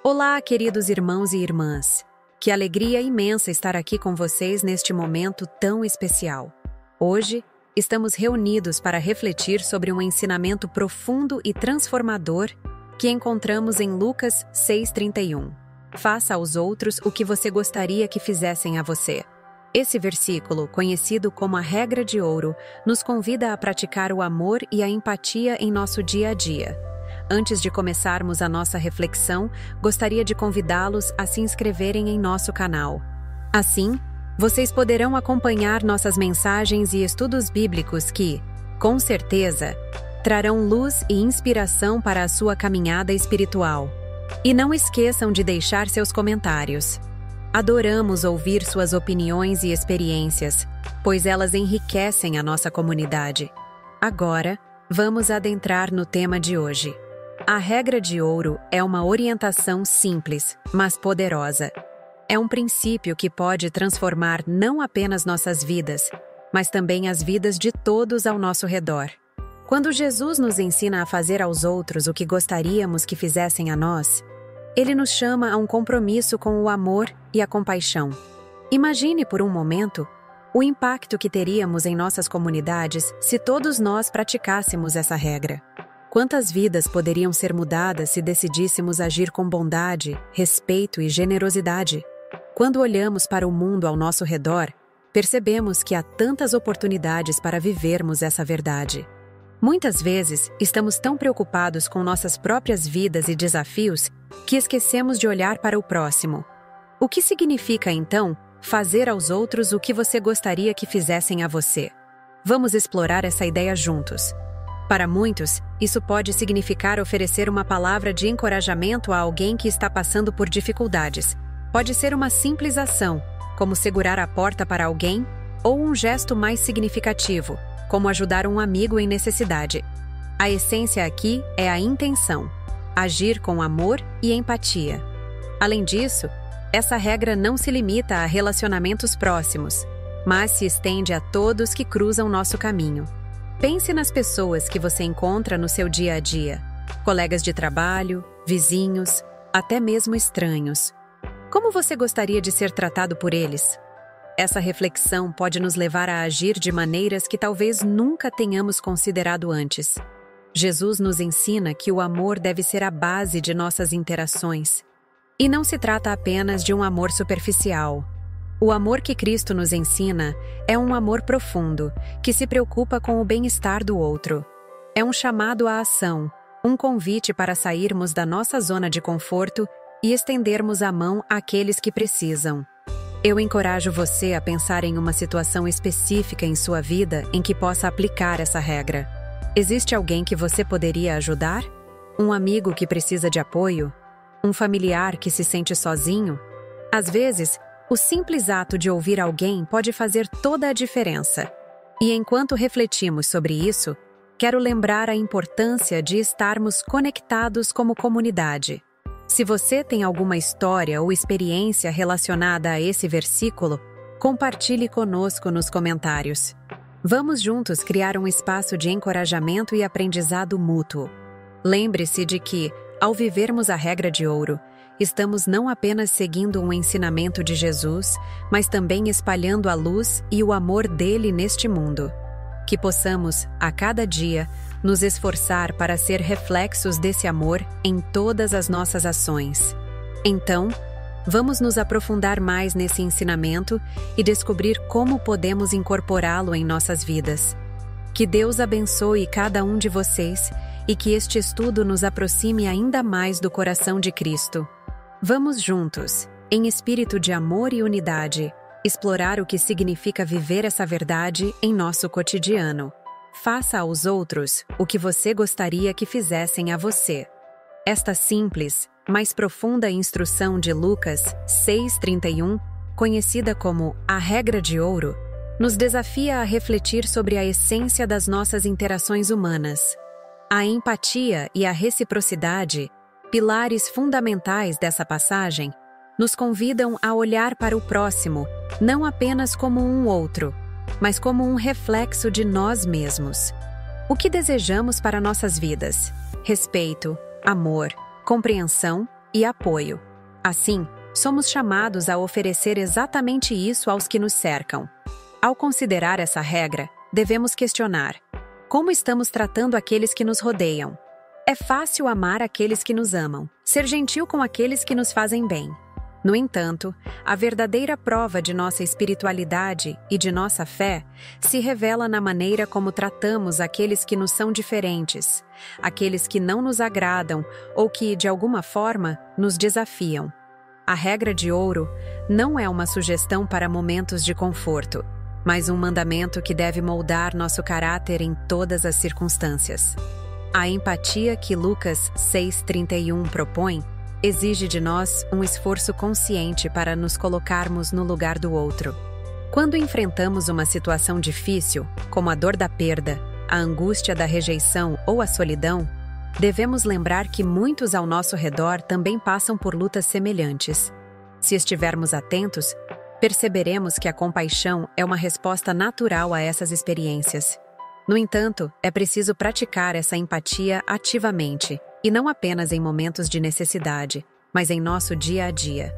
Olá, queridos irmãos e irmãs. Que alegria imensa estar aqui com vocês neste momento tão especial. Hoje, estamos reunidos para refletir sobre um ensinamento profundo e transformador que encontramos em Lucas 6,31. Faça aos outros o que você gostaria que fizessem a você. Esse versículo, conhecido como a regra de ouro, nos convida a praticar o amor e a empatia em nosso dia a dia. Antes de começarmos a nossa reflexão, gostaria de convidá-los a se inscreverem em nosso canal. Assim, vocês poderão acompanhar nossas mensagens e estudos bíblicos que, com certeza, trarão luz e inspiração para a sua caminhada espiritual. E não esqueçam de deixar seus comentários. Adoramos ouvir suas opiniões e experiências, pois elas enriquecem a nossa comunidade. Agora, vamos adentrar no tema de hoje. A regra de ouro é uma orientação simples, mas poderosa. É um princípio que pode transformar não apenas nossas vidas, mas também as vidas de todos ao nosso redor. Quando Jesus nos ensina a fazer aos outros o que gostaríamos que fizessem a nós, Ele nos chama a um compromisso com o amor e a compaixão. Imagine por um momento o impacto que teríamos em nossas comunidades se todos nós praticássemos essa regra. Quantas vidas poderiam ser mudadas se decidíssemos agir com bondade, respeito e generosidade? Quando olhamos para o mundo ao nosso redor, percebemos que há tantas oportunidades para vivermos essa verdade. Muitas vezes, estamos tão preocupados com nossas próprias vidas e desafios que esquecemos de olhar para o próximo. O que significa, então, fazer aos outros o que você gostaria que fizessem a você? Vamos explorar essa ideia juntos. Para muitos, isso pode significar oferecer uma palavra de encorajamento a alguém que está passando por dificuldades. Pode ser uma simples ação, como segurar a porta para alguém, ou um gesto mais significativo, como ajudar um amigo em necessidade. A essência aqui é a intenção, agir com amor e empatia. Além disso, essa regra não se limita a relacionamentos próximos, mas se estende a todos que cruzam nosso caminho. Pense nas pessoas que você encontra no seu dia a dia, colegas de trabalho, vizinhos, até mesmo estranhos. Como você gostaria de ser tratado por eles? Essa reflexão pode nos levar a agir de maneiras que talvez nunca tenhamos considerado antes. Jesus nos ensina que o amor deve ser a base de nossas interações. E não se trata apenas de um amor superficial. O amor que Cristo nos ensina é um amor profundo, que se preocupa com o bem-estar do outro. É um chamado à ação, um convite para sairmos da nossa zona de conforto e estendermos a mão àqueles que precisam. Eu encorajo você a pensar em uma situação específica em sua vida em que possa aplicar essa regra. Existe alguém que você poderia ajudar? Um amigo que precisa de apoio? Um familiar que se sente sozinho? Às vezes, o simples ato de ouvir alguém pode fazer toda a diferença. E enquanto refletimos sobre isso, quero lembrar a importância de estarmos conectados como comunidade. Se você tem alguma história ou experiência relacionada a esse versículo, compartilhe conosco nos comentários. Vamos juntos criar um espaço de encorajamento e aprendizado mútuo. Lembre-se de que, ao vivermos a regra de ouro, estamos não apenas seguindo um ensinamento de Jesus, mas também espalhando a luz e o amor dele neste mundo. Que possamos, a cada dia, nos esforçar para ser reflexos desse amor em todas as nossas ações. Então, vamos nos aprofundar mais nesse ensinamento e descobrir como podemos incorporá-lo em nossas vidas. Que Deus abençoe cada um de vocês e que este estudo nos aproxime ainda mais do coração de Cristo. Vamos juntos, em espírito de amor e unidade, explorar o que significa viver essa verdade em nosso cotidiano. Faça aos outros o que você gostaria que fizessem a você. Esta simples, mas profunda instrução de Lucas 6,31, conhecida como a regra de ouro, nos desafia a refletir sobre a essência das nossas interações humanas. A empatia e a reciprocidade, pilares fundamentais dessa passagem, nos convidam a olhar para o próximo, não apenas como um outro, mas como um reflexo de nós mesmos. O que desejamos para nossas vidas? Respeito, amor, compreensão e apoio. Assim, somos chamados a oferecer exatamente isso aos que nos cercam. Ao considerar essa regra, devemos questionar: como estamos tratando aqueles que nos rodeiam? É fácil amar aqueles que nos amam, ser gentil com aqueles que nos fazem bem. No entanto, a verdadeira prova de nossa espiritualidade e de nossa fé se revela na maneira como tratamos aqueles que nos são diferentes, aqueles que não nos agradam ou que, de alguma forma, nos desafiam. A regra de ouro não é uma sugestão para momentos de conforto, mas um mandamento que deve moldar nosso caráter em todas as circunstâncias. A empatia que Lucas 6,31 propõe exige de nós um esforço consciente para nos colocarmos no lugar do outro. Quando enfrentamos uma situação difícil, como a dor da perda, a angústia da rejeição ou a solidão, devemos lembrar que muitos ao nosso redor também passam por lutas semelhantes. Se estivermos atentos, perceberemos que a compaixão é uma resposta natural a essas experiências. No entanto, é preciso praticar essa empatia ativamente, e não apenas em momentos de necessidade, mas em nosso dia a dia.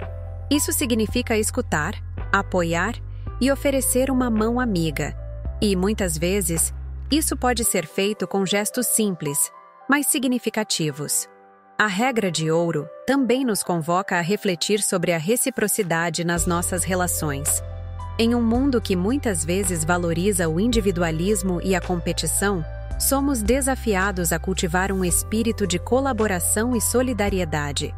Isso significa escutar, apoiar e oferecer uma mão amiga. E, muitas vezes, isso pode ser feito com gestos simples, mas significativos. A regra de ouro também nos convoca a refletir sobre a reciprocidade nas nossas relações. Em um mundo que muitas vezes valoriza o individualismo e a competição, somos desafiados a cultivar um espírito de colaboração e solidariedade.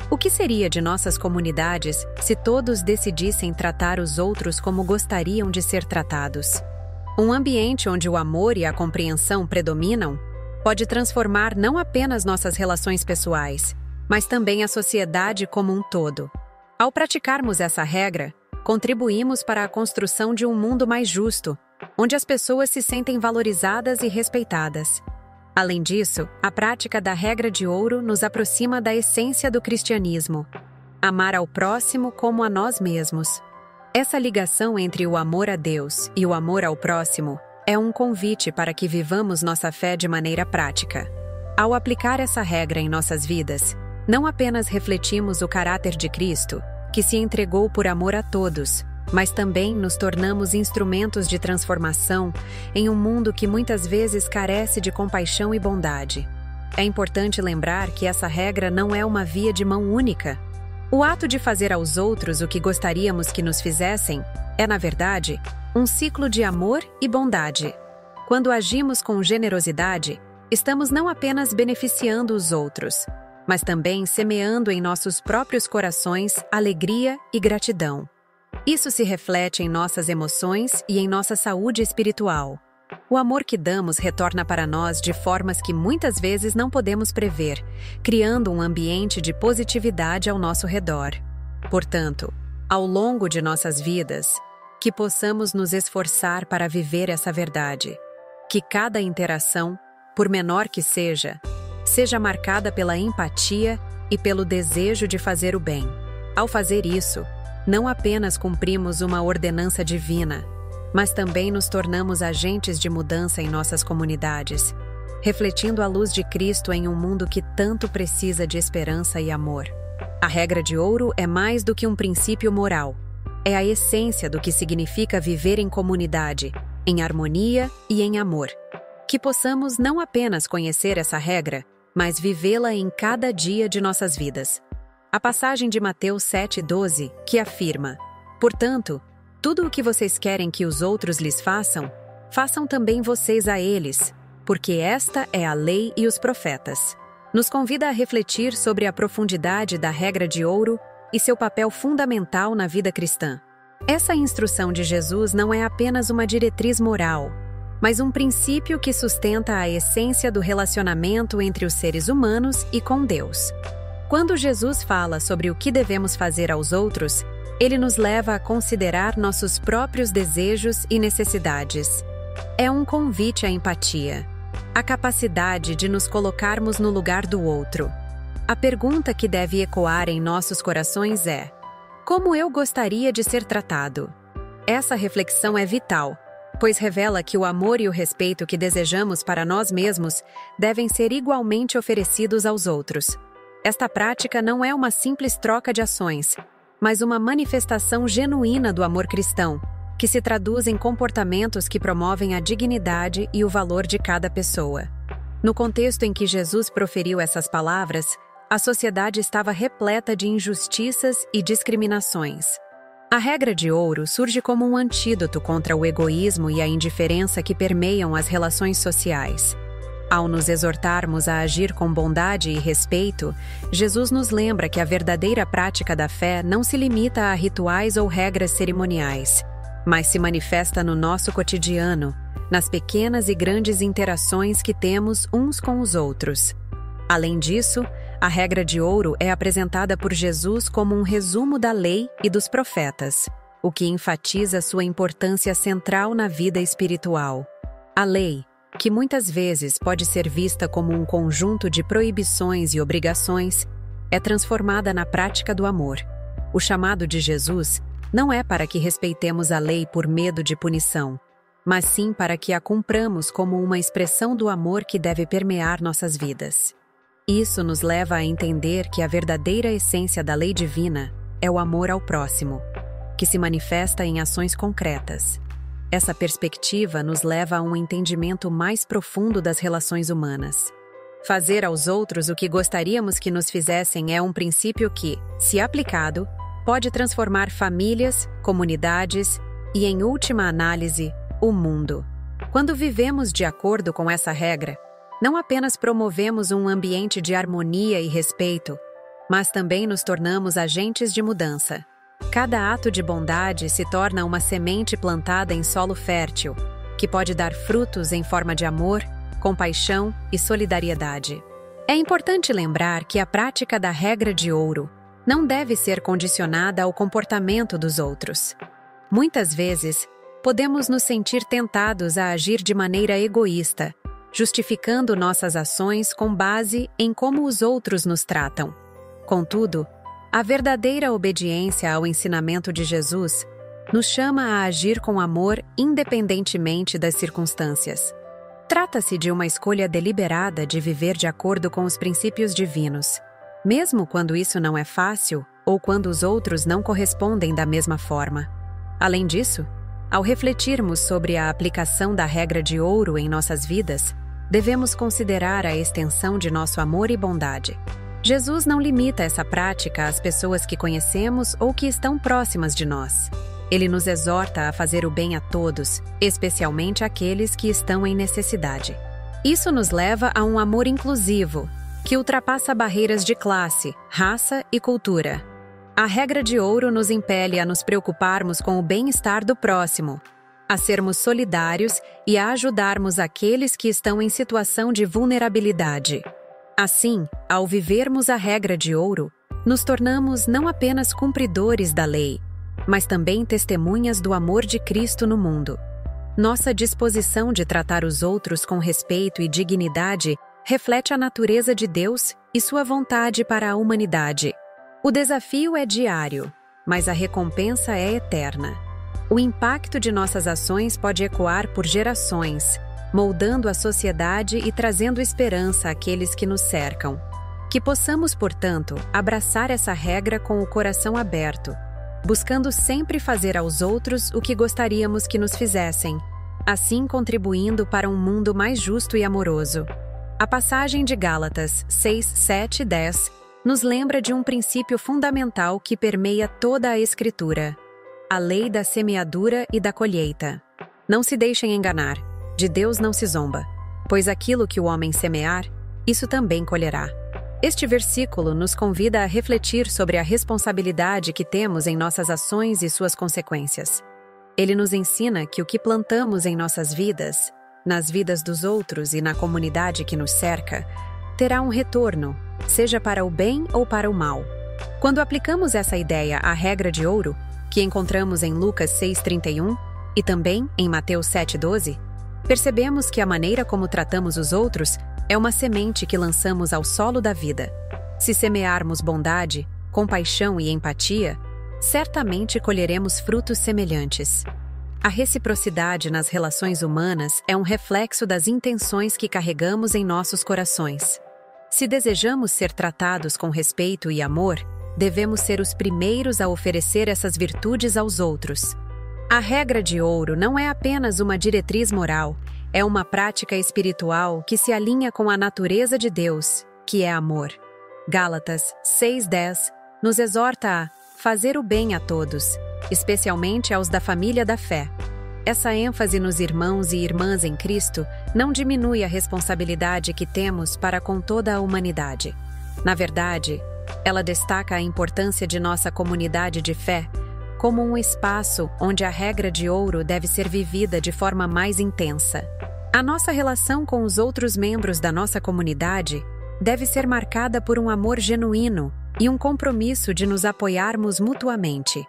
O que seria de nossas comunidades se todos decidissem tratar os outros como gostariam de ser tratados? Um ambiente onde o amor e a compreensão predominam pode transformar não apenas nossas relações pessoais, mas também a sociedade como um todo. Ao praticarmos essa regra, contribuímos para a construção de um mundo mais justo, onde as pessoas se sentem valorizadas e respeitadas. Além disso, a prática da regra de ouro nos aproxima da essência do cristianismo: amar ao próximo como a nós mesmos. Essa ligação entre o amor a Deus e o amor ao próximo é um convite para que vivamos nossa fé de maneira prática. Ao aplicar essa regra em nossas vidas, não apenas refletimos o caráter de Cristo, que se entregou por amor a todos, mas também nos tornamos instrumentos de transformação em um mundo que muitas vezes carece de compaixão e bondade. É importante lembrar que essa regra não é uma via de mão única. O ato de fazer aos outros o que gostaríamos que nos fizessem é, na verdade, um ciclo de amor e bondade. Quando agimos com generosidade, estamos não apenas beneficiando os outros, mas também semeando em nossos próprios corações alegria e gratidão. Isso se reflete em nossas emoções e em nossa saúde espiritual. O amor que damos retorna para nós de formas que muitas vezes não podemos prever, criando um ambiente de positividade ao nosso redor. Portanto, ao longo de nossas vidas, que possamos nos esforçar para viver essa verdade. Que cada interação, por menor que seja marcada pela empatia e pelo desejo de fazer o bem. Ao fazer isso, não apenas cumprimos uma ordenança divina, mas também nos tornamos agentes de mudança em nossas comunidades, refletindo a luz de Cristo em um mundo que tanto precisa de esperança e amor. A regra de ouro é mais do que um princípio moral. É a essência do que significa viver em comunidade, em harmonia e em amor. Que possamos não apenas conhecer essa regra, mas vivê-la em cada dia de nossas vidas. A passagem de Mateus 7,12, que afirma: portanto, tudo o que vocês querem que os outros lhes façam, façam também vocês a eles, porque esta é a lei e os profetas. Nos convida a refletir sobre a profundidade da regra de ouro e seu papel fundamental na vida cristã. Essa instrução de Jesus não é apenas uma diretriz moral, mas um princípio que sustenta a essência do relacionamento entre os seres humanos e com Deus. Quando Jesus fala sobre o que devemos fazer aos outros, ele nos leva a considerar nossos próprios desejos e necessidades. É um convite à empatia, a capacidade de nos colocarmos no lugar do outro. A pergunta que deve ecoar em nossos corações é: como eu gostaria de ser tratado? Essa reflexão é vital, pois revela que o amor e o respeito que desejamos para nós mesmos devem ser igualmente oferecidos aos outros. esta prática não é uma simples troca de ações, mas uma manifestação genuína do amor cristão, que se traduz em comportamentos que promovem a dignidade e o valor de cada pessoa. No contexto em que Jesus proferiu essas palavras, a sociedade estava repleta de injustiças e discriminações. A regra de ouro surge como um antídoto contra o egoísmo e a indiferença que permeiam as relações sociais. Ao nos exortarmos a agir com bondade e respeito, Jesus nos lembra que a verdadeira prática da fé não se limita a rituais ou regras cerimoniais, mas se manifesta no nosso cotidiano, nas pequenas e grandes interações que temos uns com os outros. Além disso, a regra de ouro é apresentada por Jesus como um resumo da lei e dos profetas, o que enfatiza sua importância central na vida espiritual. A lei, que muitas vezes pode ser vista como um conjunto de proibições e obrigações, é transformada na prática do amor. O chamado de Jesus não é para que respeitemos a lei por medo de punição, mas sim para que a cumpramos como uma expressão do amor que deve permear nossas vidas. Isso nos leva a entender que a verdadeira essência da lei divina é o amor ao próximo, que se manifesta em ações concretas. Essa perspectiva nos leva a um entendimento mais profundo das relações humanas. Fazer aos outros o que gostaríamos que nos fizessem é um princípio que, se aplicado, pode transformar famílias, comunidades e, em última análise, o mundo. Quando vivemos de acordo com essa regra, não apenas promovemos um ambiente de harmonia e respeito, mas também nos tornamos agentes de mudança. Cada ato de bondade se torna uma semente plantada em solo fértil, que pode dar frutos em forma de amor, compaixão e solidariedade. É importante lembrar que a prática da regra de ouro não deve ser condicionada ao comportamento dos outros. Muitas vezes, podemos nos sentir tentados a agir de maneira egoísta, justificando nossas ações com base em como os outros nos tratam. Contudo, a verdadeira obediência ao ensinamento de Jesus nos chama a agir com amor independentemente das circunstâncias. Trata-se de uma escolha deliberada de viver de acordo com os princípios divinos, mesmo quando isso não é fácil ou quando os outros não correspondem da mesma forma. Além disso, ao refletirmos sobre a aplicação da regra de ouro em nossas vidas, devemos considerar a extensão de nosso amor e bondade. Jesus não limita essa prática às pessoas que conhecemos ou que estão próximas de nós. Ele nos exorta a fazer o bem a todos, especialmente àqueles que estão em necessidade. Isso nos leva a um amor inclusivo, que ultrapassa barreiras de classe, raça e cultura. A regra de ouro nos impele a nos preocuparmos com o bem-estar do próximo, a sermos solidários e a ajudarmos aqueles que estão em situação de vulnerabilidade. Assim, ao vivermos a regra de ouro, nos tornamos não apenas cumpridores da lei, mas também testemunhas do amor de Cristo no mundo. Nossa disposição de tratar os outros com respeito e dignidade reflete a natureza de Deus e sua vontade para a humanidade. O desafio é diário, mas a recompensa é eterna. O impacto de nossas ações pode ecoar por gerações, moldando a sociedade e trazendo esperança àqueles que nos cercam. Que possamos, portanto, abraçar essa regra com o coração aberto, buscando sempre fazer aos outros o que gostaríamos que nos fizessem, assim contribuindo para um mundo mais justo e amoroso. A passagem de Gálatas 6, 7 e 10 nos lembra de um princípio fundamental que permeia toda a Escritura: a lei da semeadura e da colheita. Não se deixem enganar, de Deus não se zomba, pois aquilo que o homem semear, isso também colherá. Este versículo nos convida a refletir sobre a responsabilidade que temos em nossas ações e suas consequências. Ele nos ensina que o que plantamos em nossas vidas, nas vidas dos outros e na comunidade que nos cerca, terá um retorno, seja para o bem ou para o mal. Quando aplicamos essa ideia à regra de ouro, que encontramos em Lucas 6,31 e também em Mateus 7,12, percebemos que a maneira como tratamos os outros é uma semente que lançamos ao solo da vida. Se semearmos bondade, compaixão e empatia, certamente colheremos frutos semelhantes. A reciprocidade nas relações humanas é um reflexo das intenções que carregamos em nossos corações. Se desejamos ser tratados com respeito e amor, devemos ser os primeiros a oferecer essas virtudes aos outros. A regra de ouro não é apenas uma diretriz moral, é uma prática espiritual que se alinha com a natureza de Deus, que é amor. Gálatas 6:10 nos exorta a fazer o bem a todos, especialmente aos da família da fé. Essa ênfase nos irmãos e irmãs em Cristo não diminui a responsabilidade que temos para com toda a humanidade. Na verdade, ela destaca a importância de nossa comunidade de fé como um espaço onde a regra de ouro deve ser vivida de forma mais intensa. A nossa relação com os outros membros da nossa comunidade deve ser marcada por um amor genuíno e um compromisso de nos apoiarmos mutuamente,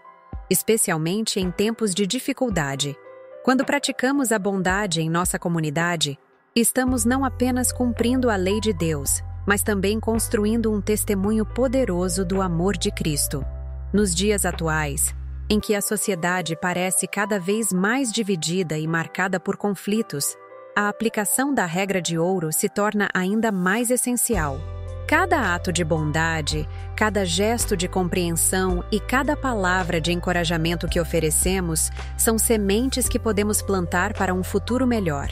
especialmente em tempos de dificuldade. Quando praticamos a bondade em nossa comunidade, estamos não apenas cumprindo a lei de Deus, mas também construindo um testemunho poderoso do amor de Cristo. Nos dias atuais, em que a sociedade parece cada vez mais dividida e marcada por conflitos, a aplicação da regra de ouro se torna ainda mais essencial. Cada ato de bondade, cada gesto de compreensão e cada palavra de encorajamento que oferecemos são sementes que podemos plantar para um futuro melhor.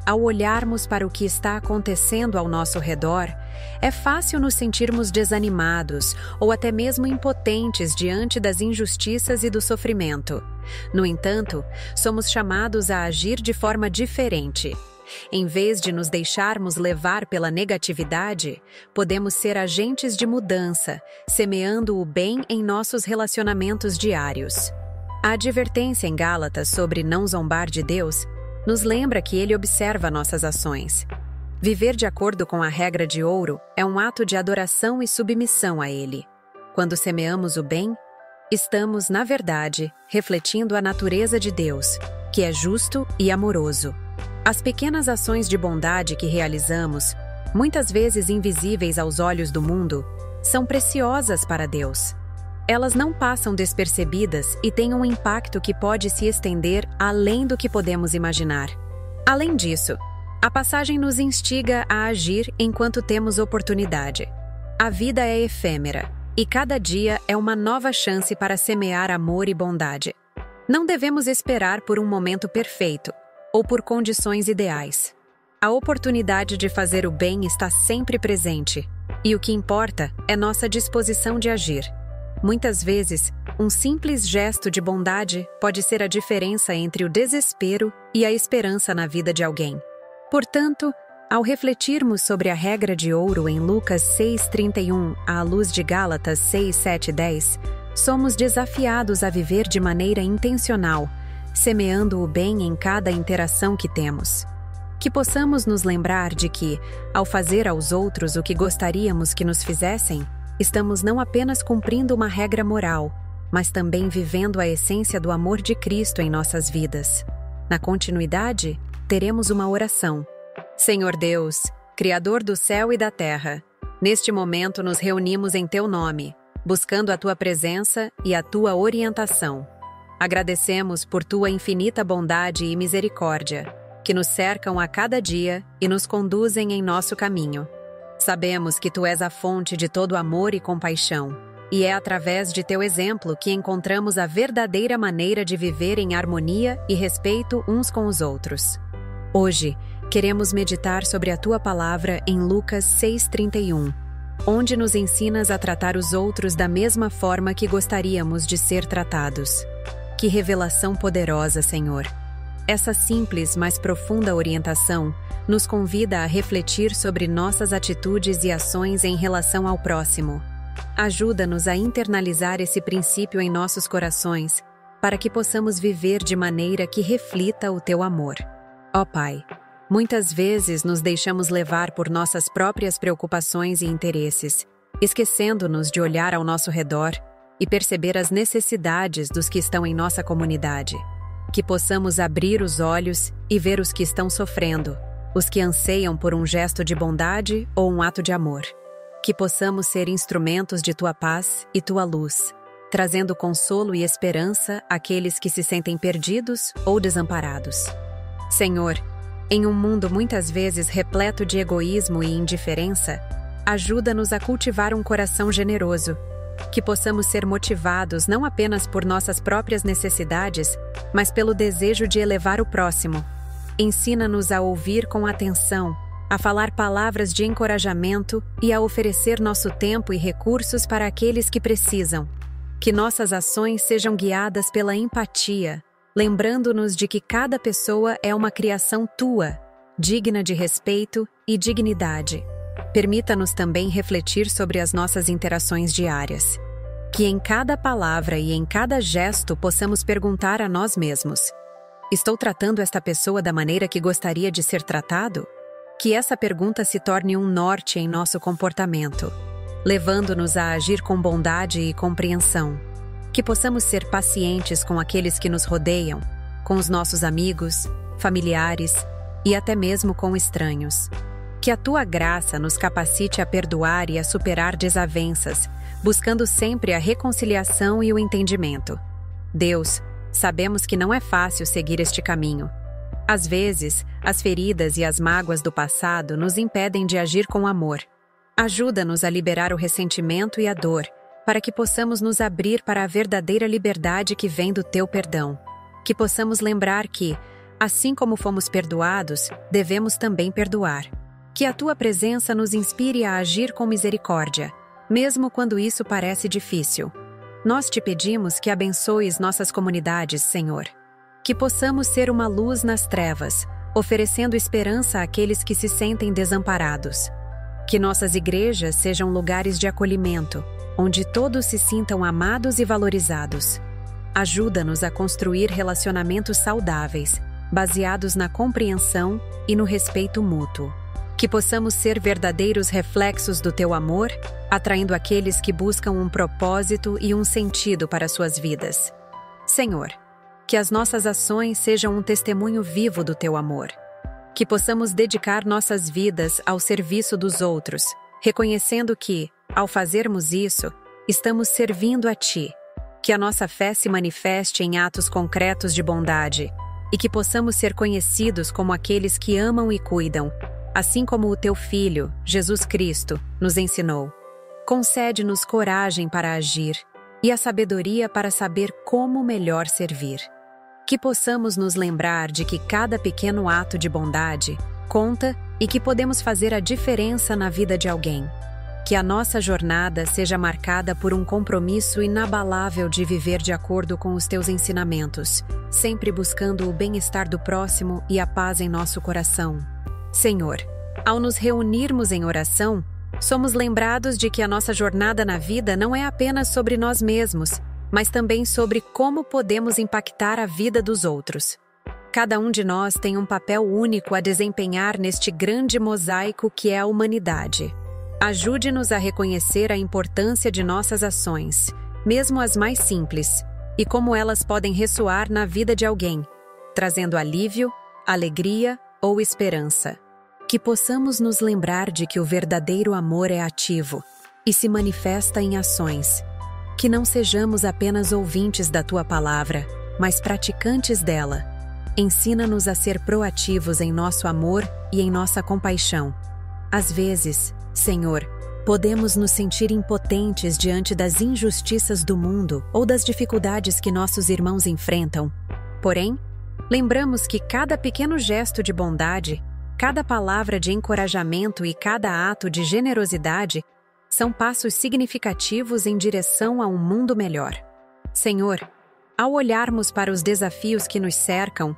Ao olharmos para o que está acontecendo ao nosso redor, é fácil nos sentirmos desanimados ou até mesmo impotentes diante das injustiças e do sofrimento. No entanto, somos chamados a agir de forma diferente. Em vez de nos deixarmos levar pela negatividade, podemos ser agentes de mudança, semeando o bem em nossos relacionamentos diários. A advertência em Gálatas sobre não zombar de Deus nos lembra que Ele observa nossas ações. Viver de acordo com a regra de ouro é um ato de adoração e submissão a Ele. Quando semeamos o bem, estamos, na verdade, refletindo a natureza de Deus, que é justo e amoroso. As pequenas ações de bondade que realizamos, muitas vezes invisíveis aos olhos do mundo, são preciosas para Deus. Elas não passam despercebidas e têm um impacto que pode se estender além do que podemos imaginar. Além disso, a passagem nos instiga a agir enquanto temos oportunidade. A vida é efêmera e cada dia é uma nova chance para semear amor e bondade. Não devemos esperar por um momento perfeito ou por condições ideais. A oportunidade de fazer o bem está sempre presente, e o que importa é nossa disposição de agir. Muitas vezes, um simples gesto de bondade pode ser a diferença entre o desespero e a esperança na vida de alguém. Portanto, ao refletirmos sobre a regra de ouro em Lucas 6:31 à luz de Gálatas 6:7-10, somos desafiados a viver de maneira intencional, semeando o bem em cada interação que temos. Que possamos nos lembrar de que, ao fazer aos outros o que gostaríamos que nos fizessem, estamos não apenas cumprindo uma regra moral, mas também vivendo a essência do amor de Cristo em nossas vidas. Na continuidade, teremos uma oração. Senhor Deus, Criador do céu e da terra, neste momento nos reunimos em Teu nome, buscando a Tua presença e a Tua orientação. Agradecemos por Tua infinita bondade e misericórdia, que nos cercam a cada dia e nos conduzem em nosso caminho. Sabemos que Tu és a fonte de todo amor e compaixão, e é através de Teu exemplo que encontramos a verdadeira maneira de viver em harmonia e respeito uns com os outros. Hoje, queremos meditar sobre a Tua palavra em Lucas 6:31, onde nos ensinas a tratar os outros da mesma forma que gostaríamos de ser tratados. Que revelação poderosa, Senhor! Essa simples, mas profunda orientação nos convida a refletir sobre nossas atitudes e ações em relação ao próximo. Ajuda-nos a internalizar esse princípio em nossos corações, para que possamos viver de maneira que reflita o Teu amor. Ó Pai, muitas vezes nos deixamos levar por nossas próprias preocupações e interesses, esquecendo-nos de olhar ao nosso redor e perceber as necessidades dos que estão em nossa comunidade. Que possamos abrir os olhos e ver os que estão sofrendo, os que anseiam por um gesto de bondade ou um ato de amor. Que possamos ser instrumentos de Tua paz e Tua luz, trazendo consolo e esperança àqueles que se sentem perdidos ou desamparados. Senhor, em um mundo muitas vezes repleto de egoísmo e indiferença, Ajuda-nos a cultivar um coração generoso, que possamos ser motivados não apenas por nossas próprias necessidades, mas pelo desejo de elevar o próximo. Ensina-nos a ouvir com atenção, a falar palavras de encorajamento e a oferecer nosso tempo e recursos para aqueles que precisam. Que nossas ações sejam guiadas pela empatia, lembrando-nos de que cada pessoa é uma criação tua, digna de respeito e dignidade. Permita-nos também refletir sobre as nossas interações diárias. Que em cada palavra e em cada gesto possamos perguntar a nós mesmos: estou tratando esta pessoa da maneira que gostaria de ser tratado? Que essa pergunta se torne um norte em nosso comportamento, levando-nos a agir com bondade e compreensão. Que possamos ser pacientes com aqueles que nos rodeiam, com os nossos amigos, familiares e até mesmo com estranhos. Que a tua graça nos capacite a perdoar e a superar desavenças, buscando sempre a reconciliação e o entendimento. Deus, sabemos que não é fácil seguir este caminho. Às vezes, as feridas e as mágoas do passado nos impedem de agir com amor. Ajuda-nos a liberar o ressentimento e a dor, para que possamos nos abrir para a verdadeira liberdade que vem do teu perdão. Que possamos lembrar que, assim como fomos perdoados, devemos também perdoar. Que a tua presença nos inspire a agir com misericórdia, mesmo quando isso parece difícil. Nós te pedimos que abençoes nossas comunidades, Senhor. Que possamos ser uma luz nas trevas, oferecendo esperança àqueles que se sentem desamparados. Que nossas igrejas sejam lugares de acolhimento, onde todos se sintam amados e valorizados. Ajuda-nos a construir relacionamentos saudáveis, baseados na compreensão e no respeito mútuo. Que possamos ser verdadeiros reflexos do teu amor, atraindo aqueles que buscam um propósito e um sentido para suas vidas. Senhor, que as nossas ações sejam um testemunho vivo do teu amor. Que possamos dedicar nossas vidas ao serviço dos outros, reconhecendo que, ao fazermos isso, estamos servindo a ti. Que a nossa fé se manifeste em atos concretos de bondade e que possamos ser conhecidos como aqueles que amam e cuidam, assim como o teu Filho, Jesus Cristo, nos ensinou. Concede-nos coragem para agir e a sabedoria para saber como melhor servir. Que possamos nos lembrar de que cada pequeno ato de bondade conta e que podemos fazer a diferença na vida de alguém. Que a nossa jornada seja marcada por um compromisso inabalável de viver de acordo com os teus ensinamentos, sempre buscando o bem-estar do próximo e a paz em nosso coração. Senhor, ao nos reunirmos em oração, somos lembrados de que a nossa jornada na vida não é apenas sobre nós mesmos, mas também sobre como podemos impactar a vida dos outros. Cada um de nós tem um papel único a desempenhar neste grande mosaico que é a humanidade. Ajude-nos a reconhecer a importância de nossas ações, mesmo as mais simples, e como elas podem ressoar na vida de alguém, trazendo alívio, alegria ou esperança. Que possamos nos lembrar de que o verdadeiro amor é ativo e se manifesta em ações. Que não sejamos apenas ouvintes da tua palavra, mas praticantes dela. Ensina-nos a ser proativos em nosso amor e em nossa compaixão. Às vezes, Senhor, podemos nos sentir impotentes diante das injustiças do mundo ou das dificuldades que nossos irmãos enfrentam. Porém, lembramos que cada pequeno gesto de bondade, cada palavra de encorajamento e cada ato de generosidade são passos significativos em direção a um mundo melhor. Senhor, ao olharmos para os desafios que nos cercam,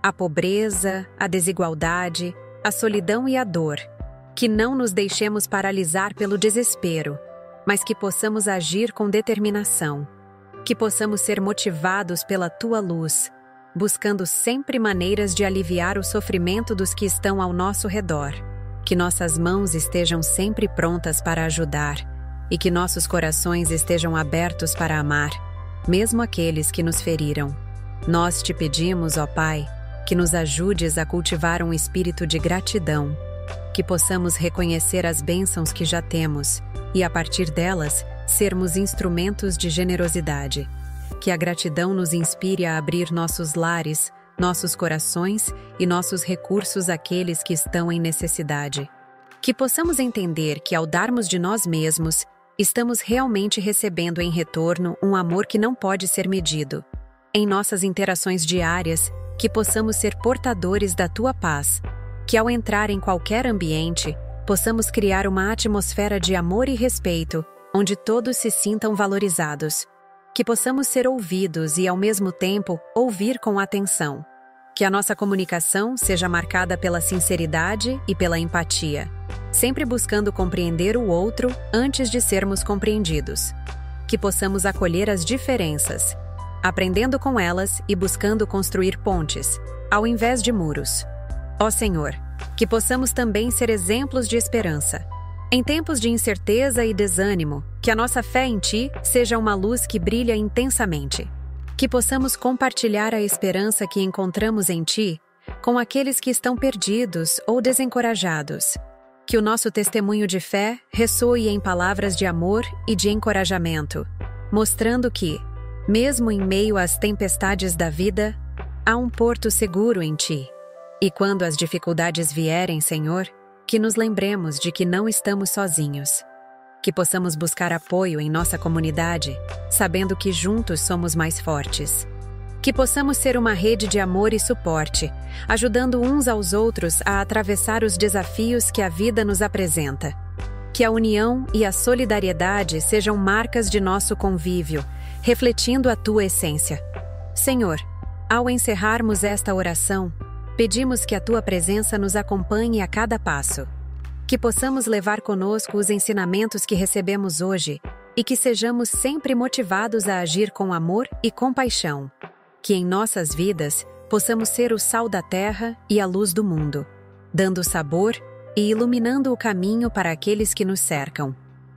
a pobreza, a desigualdade, a solidão e a dor, que não nos deixemos paralisar pelo desespero, mas que possamos agir com determinação, que possamos ser motivados pela tua luz, buscando sempre maneiras de aliviar o sofrimento dos que estão ao nosso redor. Que nossas mãos estejam sempre prontas para ajudar e que nossos corações estejam abertos para amar, mesmo aqueles que nos feriram. Nós te pedimos, ó Pai, que nos ajudes a cultivar um espírito de gratidão, que possamos reconhecer as bênçãos que já temos e, a partir delas, sermos instrumentos de generosidade. Que a gratidão nos inspire a abrir nossos lares, nossos corações e nossos recursos àqueles que estão em necessidade. Que possamos entender que ao darmos de nós mesmos, estamos realmente recebendo em retorno um amor que não pode ser medido. Em nossas interações diárias, que possamos ser portadores da tua paz. Que ao entrar em qualquer ambiente, possamos criar uma atmosfera de amor e respeito, onde todos se sintam valorizados. Que possamos ser ouvidos e, ao mesmo tempo, ouvir com atenção. Que a nossa comunicação seja marcada pela sinceridade e pela empatia, sempre buscando compreender o outro antes de sermos compreendidos. Que possamos acolher as diferenças, aprendendo com elas e buscando construir pontes, ao invés de muros. Ó Senhor, que possamos também ser exemplos de esperança. Em tempos de incerteza e desânimo, que a nossa fé em Ti seja uma luz que brilha intensamente. Que possamos compartilhar a esperança que encontramos em Ti com aqueles que estão perdidos ou desencorajados. Que o nosso testemunho de fé ressoe em palavras de amor e de encorajamento, mostrando que, mesmo em meio às tempestades da vida, há um porto seguro em Ti. E quando as dificuldades vierem, Senhor, que nos lembremos de que não estamos sozinhos. Que possamos buscar apoio em nossa comunidade, sabendo que juntos somos mais fortes. Que possamos ser uma rede de amor e suporte, ajudando uns aos outros a atravessar os desafios que a vida nos apresenta. Que a união e a solidariedade sejam marcas de nosso convívio, refletindo a Tua essência. Senhor, ao encerrarmos esta oração, pedimos que a Tua presença nos acompanhe a cada passo. Que possamos levar conosco os ensinamentos que recebemos hoje e que sejamos sempre motivados a agir com amor e compaixão. Que em nossas vidas possamos ser o sal da terra e a luz do mundo, dando sabor e iluminando o caminho para aqueles que nos cercam.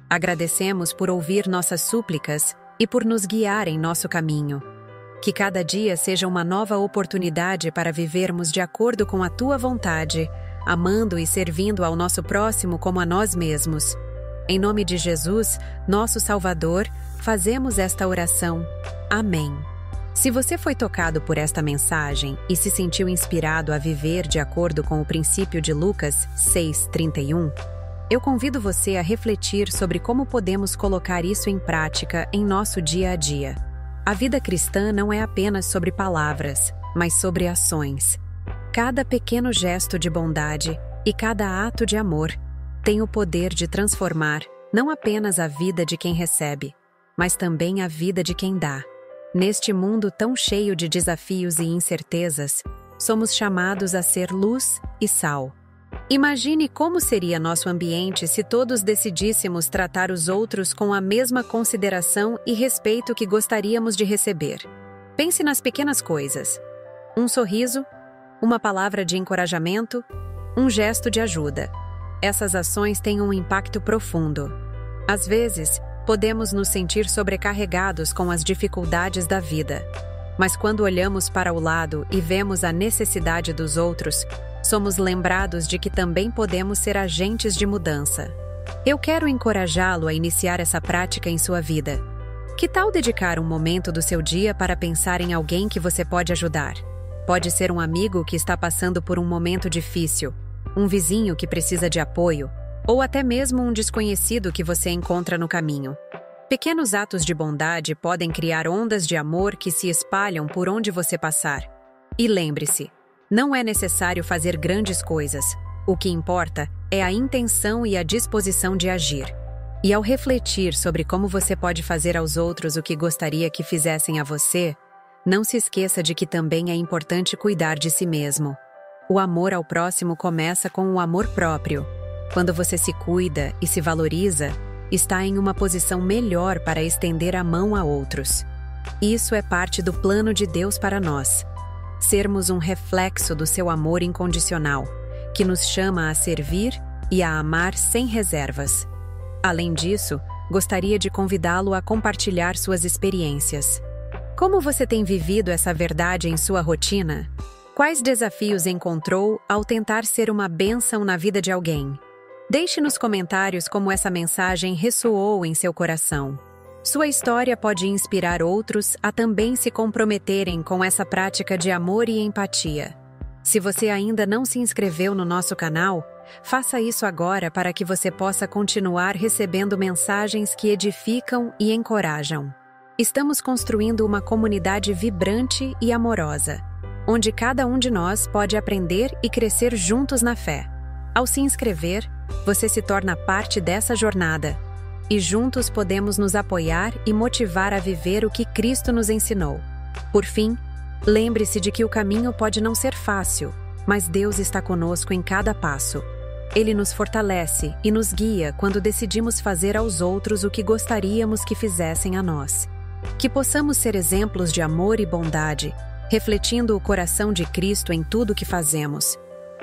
Agradecemos por ouvir nossas súplicas e por nos guiar em nosso caminho. Que cada dia seja uma nova oportunidade para vivermos de acordo com a Tua vontade, amando e servindo ao nosso próximo como a nós mesmos. Em nome de Jesus, nosso Salvador, fazemos esta oração. Amém. Se você foi tocado por esta mensagem e se sentiu inspirado a viver de acordo com o princípio de Lucas 6:31, eu convido você a refletir sobre como podemos colocar isso em prática em nosso dia a dia. A vida cristã não é apenas sobre palavras, mas sobre ações. Cada pequeno gesto de bondade e cada ato de amor tem o poder de transformar não apenas a vida de quem recebe, mas também a vida de quem dá. Neste mundo tão cheio de desafios e incertezas, somos chamados a ser luz e sal. Imagine como seria nosso ambiente se todos decidíssemos tratar os outros com a mesma consideração e respeito que gostaríamos de receber. Pense nas pequenas coisas. Um sorriso, uma palavra de encorajamento, um gesto de ajuda. Essas ações têm um impacto profundo. Às vezes, podemos nos sentir sobrecarregados com as dificuldades da vida. Mas quando olhamos para o lado e vemos a necessidade dos outros, somos lembrados de que também podemos ser agentes de mudança. Eu quero encorajá-lo a iniciar essa prática em sua vida. Que tal dedicar um momento do seu dia para pensar em alguém que você pode ajudar? Pode ser um amigo que está passando por um momento difícil, um vizinho que precisa de apoio, ou até mesmo um desconhecido que você encontra no caminho. Pequenos atos de bondade podem criar ondas de amor que se espalham por onde você passar. E lembre-se, não é necessário fazer grandes coisas. O que importa é a intenção e a disposição de agir. E ao refletir sobre como você pode fazer aos outros o que gostaria que fizessem a você, não se esqueça de que também é importante cuidar de si mesmo. O amor ao próximo começa com o amor próprio. Quando você se cuida e se valoriza, está em uma posição melhor para estender a mão a outros. Isso é parte do plano de Deus para nós. Sermos um reflexo do seu amor incondicional, que nos chama a servir e a amar sem reservas. Além disso, gostaria de convidá-lo a compartilhar suas experiências. Como você tem vivido essa verdade em sua rotina? Quais desafios encontrou ao tentar ser uma bênção na vida de alguém? Deixe nos comentários como essa mensagem ressoou em seu coração. Sua história pode inspirar outros a também se comprometerem com essa prática de amor e empatia. Se você ainda não se inscreveu no nosso canal, Faça isso agora para que você possa continuar recebendo mensagens que edificam e encorajam. Estamos construindo uma comunidade vibrante e amorosa, onde cada um de nós pode aprender e crescer juntos na fé. Ao se inscrever, você se torna parte dessa jornada, e juntos podemos nos apoiar e motivar a viver o que Cristo nos ensinou. Por fim, lembre-se de que o caminho pode não ser fácil, mas Deus está conosco em cada passo. Ele nos fortalece e nos guia quando decidimos fazer aos outros o que gostaríamos que fizessem a nós. Que possamos ser exemplos de amor e bondade, refletindo o coração de Cristo em tudo o que fazemos.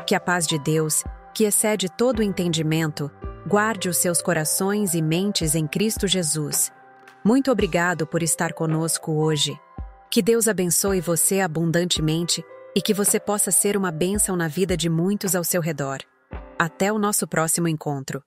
Que a paz de Deus, que excede todo o entendimento, guarde os seus corações e mentes em Cristo Jesus. Muito obrigado por estar conosco hoje. Que Deus abençoe você abundantemente e que você possa ser uma bênção na vida de muitos ao seu redor. Até o nosso próximo encontro.